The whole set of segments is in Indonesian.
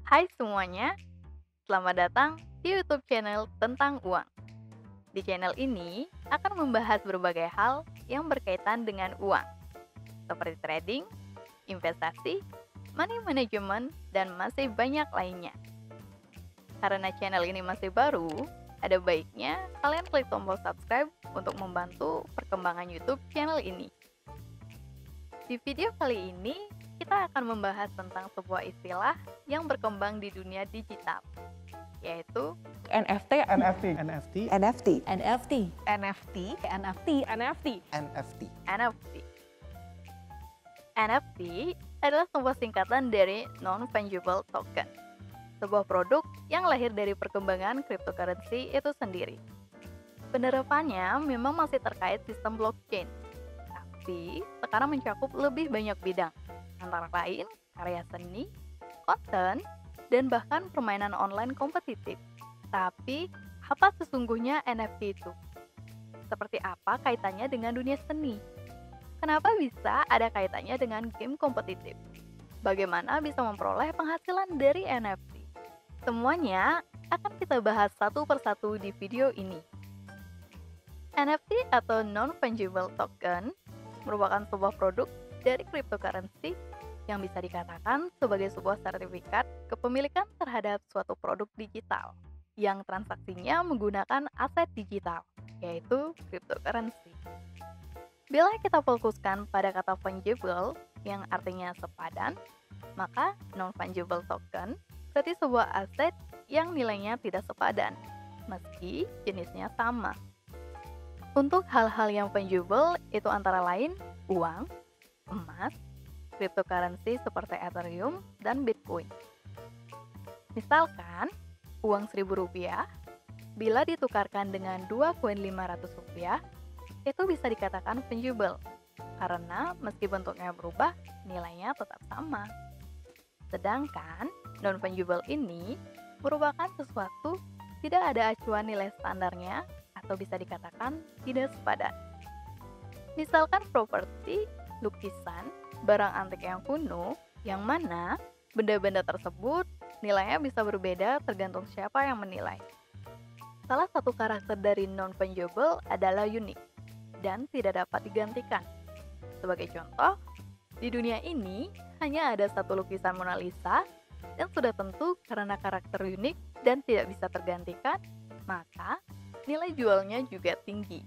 Hai semuanya, selamat datang di YouTube channel tentang uang. Di channel ini akan membahas berbagai hal yang berkaitan dengan uang, seperti trading, investasi, money management, dan masih banyak lainnya. Karena channel ini masih baru, ada baiknya kalian klik tombol subscribe untuk membantu perkembangan YouTube channel ini. Di video kali ini, kita akan membahas tentang sebuah istilah yang berkembang di dunia digital, yaitu NFT, NFT, NFT, NFT, NFT, NFT, NFT, NFT. NFT. NFT adalah sebuah singkatan dari non-fungible token, sebuah produk yang lahir dari perkembangan cryptocurrency itu sendiri. Penerapannya memang masih terkait sistem blockchain, tapi sekarang mencakup lebih banyak bidang, antara lain karya seni, konten, dan bahkan permainan online kompetitif. Tapi, apa sesungguhnya NFT itu? Seperti apa kaitannya dengan dunia seni? Kenapa bisa ada kaitannya dengan game kompetitif? Bagaimana bisa memperoleh penghasilan dari NFT? Semuanya akan kita bahas satu persatu di video ini. NFT atau non-fungible token merupakan sebuah produk dari cryptocurrency yang bisa dikatakan sebagai sebuah sertifikat kepemilikan terhadap suatu produk digital yang transaksinya menggunakan aset digital, yaitu cryptocurrency. Bila kita fokuskan pada kata fungible yang artinya sepadan, maka non-fungible token berarti sebuah aset yang nilainya tidak sepadan, meski jenisnya sama. Untuk hal-hal yang fungible itu antara lain uang, emas, cryptocurrency seperti Ethereum, dan Bitcoin. Misalkan, uang Rp1.000 bila ditukarkan dengan 2 koin Rp500, itu bisa dikatakan fungible, karena meski bentuknya berubah, nilainya tetap sama. Sedangkan, non-fungible ini merupakan sesuatu tidak ada acuan nilai standarnya atau bisa dikatakan tidak sepadan. Misalkan properti, lukisan, barang antik yang kuno, yang mana benda-benda tersebut nilainya bisa berbeda tergantung siapa yang menilai. Salah satu karakter dari non-fungible adalah unik dan tidak dapat digantikan. Sebagai contoh, di dunia ini hanya ada satu lukisan Mona Lisa dan sudah tentu karena karakter unik dan tidak bisa tergantikan, maka nilai jualnya juga tinggi.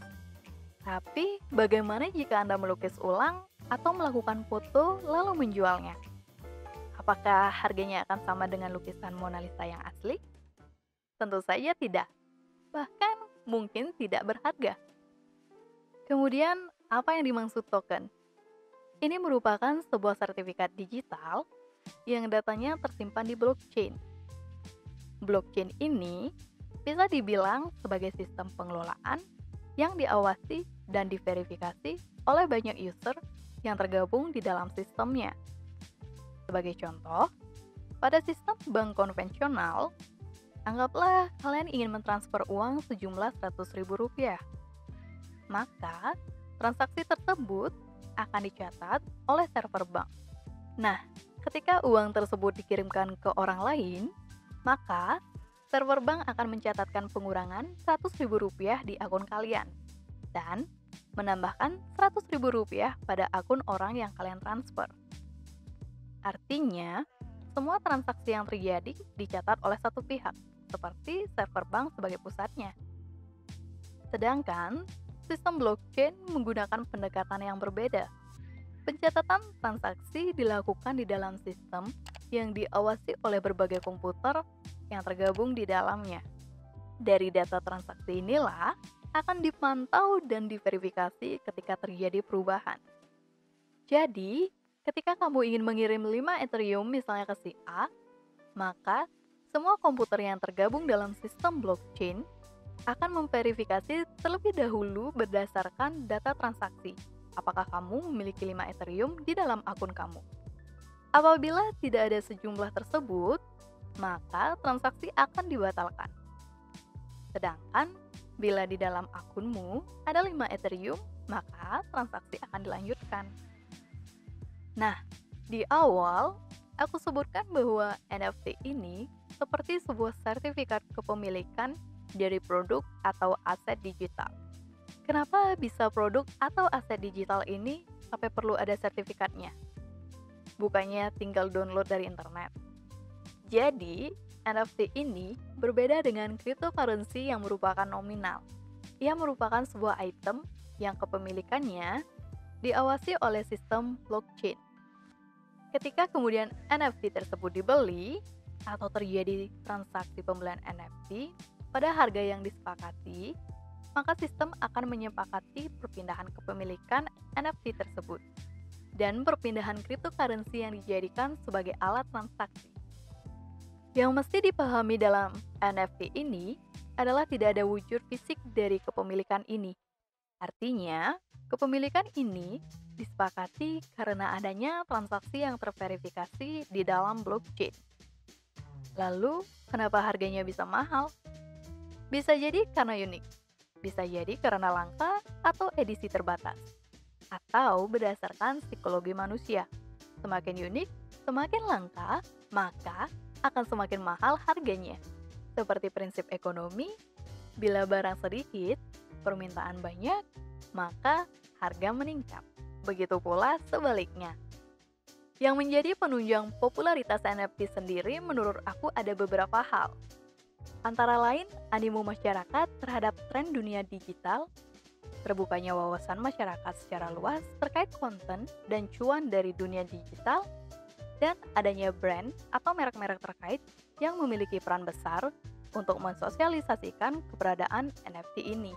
Tapi, bagaimana jika Anda melukis ulang atau melakukan foto lalu menjualnya? Apakah harganya akan sama dengan lukisan Mona Lisa yang asli? Tentu saja tidak. Bahkan, mungkin tidak berharga. Kemudian, apa yang dimaksud token? Ini merupakan sebuah sertifikat digital yang datanya tersimpan di blockchain. Blockchain ini bisa dibilang sebagai sistem pengelolaan yang diawasi dan diverifikasi oleh banyak user yang tergabung di dalam sistemnya. Sebagai contoh, pada sistem bank konvensional, anggaplah kalian ingin mentransfer uang sejumlah Rp100.000. Maka, transaksi tersebut akan dicatat oleh server bank. Nah, ketika uang tersebut dikirimkan ke orang lain, maka server bank akan mencatatkan pengurangan Rp100.000 di akun kalian dan menambahkan Rp100.000 pada akun orang yang kalian transfer. Artinya, semua transaksi yang terjadi dicatat oleh satu pihak, seperti server bank sebagai pusatnya. Sedangkan, sistem blockchain menggunakan pendekatan yang berbeda. Pencatatan transaksi dilakukan di dalam sistem yang diawasi oleh berbagai komputer yang tergabung di dalamnya. Dari data transaksi inilah akan dipantau dan diverifikasi ketika terjadi perubahan. Jadi, ketika kamu ingin mengirim 5 Ethereum misalnya ke si A, maka semua komputer yang tergabung dalam sistem blockchain akan memverifikasi terlebih dahulu berdasarkan data transaksi. Apakah kamu memiliki 5 Ethereum di dalam akun kamu? Apabila tidak ada sejumlah tersebut, maka transaksi akan dibatalkan. Sedangkan, bila di dalam akunmu ada 5 Ethereum, maka transaksi akan dilanjutkan. Nah, di awal, aku sebutkan bahwa NFT ini seperti sebuah sertifikat kepemilikan dari produk atau aset digital. Kenapa bisa produk atau aset digital ini sampai perlu ada sertifikatnya? Bukannya tinggal download dari internet. Jadi, NFT ini berbeda dengan cryptocurrency yang merupakan nominal. Ia merupakan sebuah item yang kepemilikannya diawasi oleh sistem blockchain. Ketika kemudian NFT tersebut dibeli atau terjadi transaksi pembelian NFT pada harga yang disepakati, maka sistem akan menyepakati perpindahan kepemilikan NFT tersebut dan perpindahan cryptocurrency yang dijadikan sebagai alat transaksi. Yang mesti dipahami dalam NFT ini adalah tidak ada wujud fisik dari kepemilikan ini. Artinya, kepemilikan ini disepakati karena adanya transaksi yang terverifikasi di dalam blockchain. Lalu, kenapa harganya bisa mahal? Bisa jadi karena unik, bisa jadi karena langka atau edisi terbatas, atau berdasarkan psikologi manusia. Semakin unik, semakin langka, maka akan semakin mahal harganya. Seperti prinsip ekonomi, bila barang sedikit, permintaan banyak, maka harga meningkat. Begitu pula sebaliknya. Yang menjadi penunjang popularitas NFT sendiri menurut aku ada beberapa hal. Antara lain, animo masyarakat terhadap tren dunia digital, terbukanya wawasan masyarakat secara luas terkait konten dan cuan dari dunia digital, dan adanya brand atau merek-merek terkait yang memiliki peran besar untuk mensosialisasikan keberadaan NFT ini.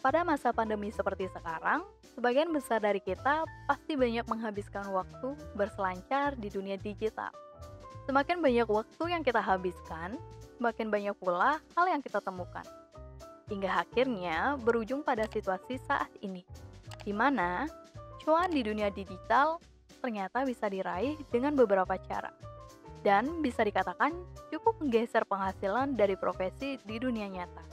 Pada masa pandemi seperti sekarang, sebagian besar dari kita pasti banyak menghabiskan waktu berselancar di dunia digital. Semakin banyak waktu yang kita habiskan, semakin banyak pula hal yang kita temukan. Hingga akhirnya berujung pada situasi saat ini, di mana cuan di dunia digital ternyata bisa diraih dengan beberapa cara. Dan bisa dikatakan cukup menggeser penghasilan dari profesi di dunia nyata.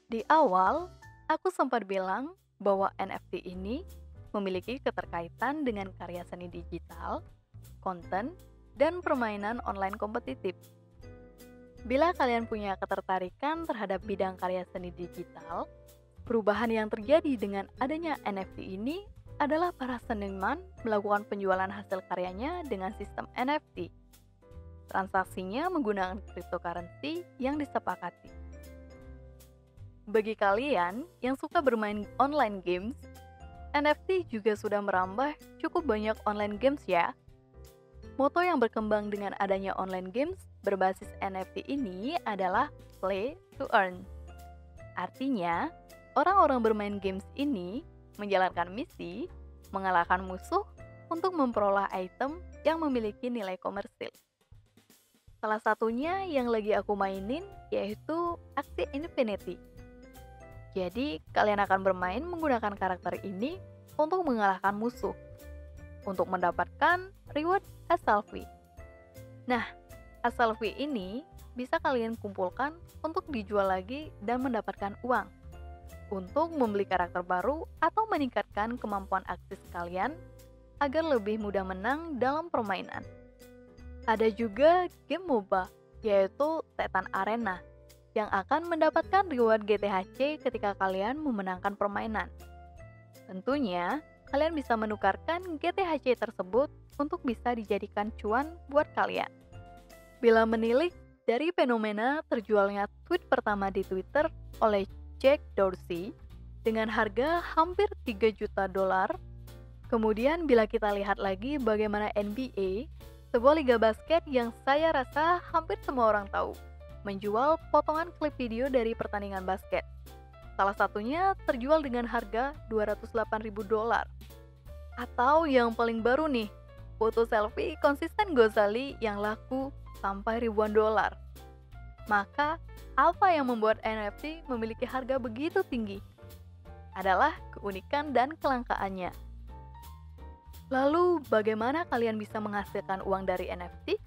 Di awal, aku sempat bilang bahwa NFT ini memiliki keterkaitan dengan karya seni digital, konten, dan permainan online kompetitif. Bila kalian punya ketertarikan terhadap bidang karya seni digital, perubahan yang terjadi dengan adanya NFT ini adalah para seniman melakukan penjualan hasil karyanya dengan sistem NFT. Transaksinya menggunakan cryptocurrency yang disepakati. Bagi kalian yang suka bermain online games, NFT juga sudah merambah cukup banyak online games ya. Moto yang berkembang dengan adanya online games berbasis NFT ini adalah play to earn. Artinya, orang-orang bermain games ini menjalankan misi, mengalahkan musuh untuk memperoleh item yang memiliki nilai komersil. Salah satunya yang lagi aku mainin yaitu Axie Infinity. Jadi, kalian akan bermain menggunakan karakter ini untuk mengalahkan musuh, untuk mendapatkan reward as selfie. Nah, as selfie ini bisa kalian kumpulkan untuk dijual lagi dan mendapatkan uang, untuk membeli karakter baru atau meningkatkan kemampuan aktif kalian agar lebih mudah menang dalam permainan. Ada juga game MOBA, yaitu Titan Arena, yang akan mendapatkan reward GTHC ketika kalian memenangkan permainan. Tentunya, kalian bisa menukarkan GTHC tersebut untuk bisa dijadikan cuan buat kalian. Bila menilik dari fenomena terjualnya tweet pertama di Twitter oleh Jack Dorsey dengan harga hampir 3 juta dolar, kemudian bila kita lihat lagi bagaimana NBA, sebuah liga basket yang saya rasa hampir semua orang tahu, menjual potongan klip video dari pertandingan basket. Salah satunya terjual dengan harga 208.000 dolar. Atau yang paling baru nih, foto selfie konsisten Gozali yang laku sampai ribuan dolar. Maka, apa yang membuat NFT memiliki harga begitu tinggi? Adalah keunikan dan kelangkaannya. Lalu, bagaimana kalian bisa menghasilkan uang dari NFT?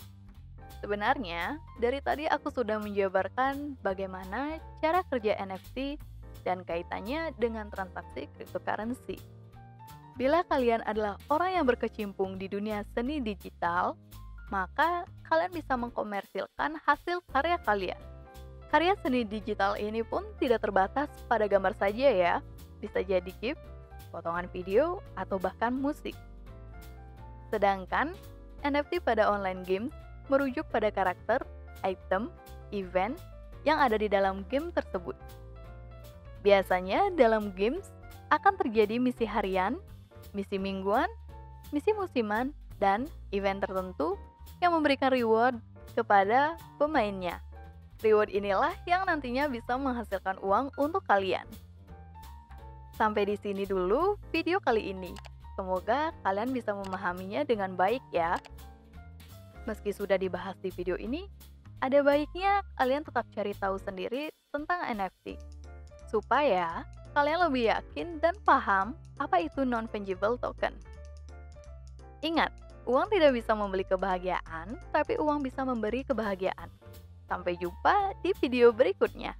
Sebenarnya, dari tadi aku sudah menjabarkan bagaimana cara kerja NFT dan kaitannya dengan transaksi cryptocurrency. Bila kalian adalah orang yang berkecimpung di dunia seni digital, maka kalian bisa mengkomersilkan hasil karya kalian. Karya seni digital ini pun tidak terbatas pada gambar saja ya, bisa jadi GIF, potongan video, atau bahkan musik. Sedangkan NFT pada online games merujuk pada karakter, item, event yang ada di dalam game tersebut. Biasanya dalam games akan terjadi misi harian, misi mingguan, misi musiman, dan event tertentu yang memberikan reward kepada pemainnya. Reward inilah yang nantinya bisa menghasilkan uang untuk kalian. Sampai di sini dulu video kali ini. Semoga kalian bisa memahaminya dengan baik ya. Meski sudah dibahas di video ini, ada baiknya kalian tetap cari tahu sendiri tentang NFT, supaya kalian lebih yakin dan paham apa itu non-fungible token. Ingat, uang tidak bisa membeli kebahagiaan, tapi uang bisa memberi kebahagiaan. Sampai jumpa di video berikutnya.